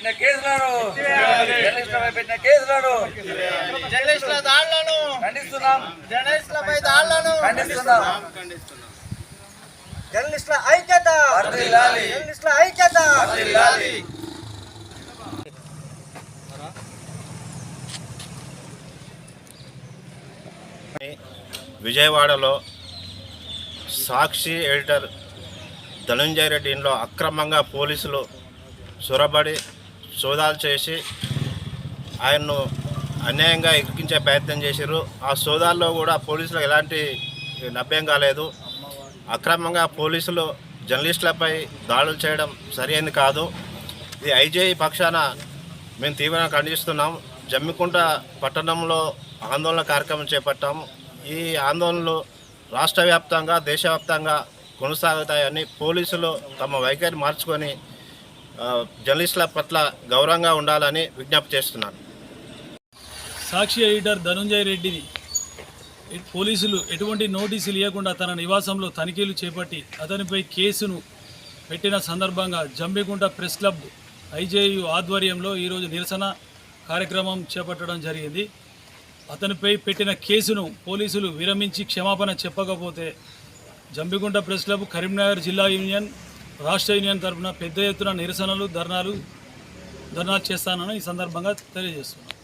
పెట్టిన కేసులను జర్నలిస్టులపై పెట్టిన కేసులను జర్నలిస్టుల దాడులను ఖండిస్తున్నాం. జర్నలిస్టులపై దాడులను ఖండిస్తున్నాం. జర్నలిస్టుల ఐక్యత వర్ధిల్లాలి. జర్నలిస్టుల ఐక్యత వర్ధిల్లాలి. విజయవాడలో సాక్షి ఎడిటర్ ధనంజయ్ రెడ్డి ఇంట్లో అక్రమంగా పోలీసులు చొరబడి సోదాలు చేసి ఆయన్ను అన్యాయంగా ఎక్కించే ప్రయత్నం చేశారు. ఆ సోదాల్లో కూడా పోలీసులకు ఎలాంటి లభ్యం కాలేదు. అక్రమంగా పోలీసులు జర్నలిస్టులపై దాడులు చేయడం సరైనది కాదు. ఇది ఐజేఐ పక్షాన మేము తీవ్రంగా ఖండిస్తున్నాం. జమ్మికుంట పట్టణంలో ఆందోళన కార్యక్రమం చేపట్టాము. ఈ ఆందోళనలు రాష్ట్ర వ్యాప్తంగా దేశవ్యాప్తంగా కొనసాగుతాయని పోలీసులు తమ వైఖరి మార్చుకొని జర్నలిస్టుల పట్ల గౌరవంగా ఉండాలని విజ్ఞప్తి చేస్తున్నాను. సాక్షి ఎడిటర్ ధనంజయ్ రెడ్డిని పోలీసులు ఎటువంటి నోటీసులు ఇవ్వకుండా తన నివాసంలో తనిఖీలు చేపట్టి అతనిపై కేసును పెట్టిన సందర్భంగా జంబికుంట ప్రెస్ క్లబ్ ఐజేయు ఆధ్వర్యంలో ఈరోజు నిరసన కార్యక్రమం చేపట్టడం జరిగింది. అతనిపై పెట్టిన కేసును పోలీసులు విరమించి క్షమాపణ చెప్పకపోతే జంబికుంట ప్రెస్ క్లబ్ కరీంనగర్ జిల్లా యూనియన్ రాష్ట్ర యూనియన్ తరఫున పెద్ద ఎత్తున నిరసనలు ధర్నాలు చేస్తానని ఈ సందర్భంగా తెలియజేస్తున్నాను.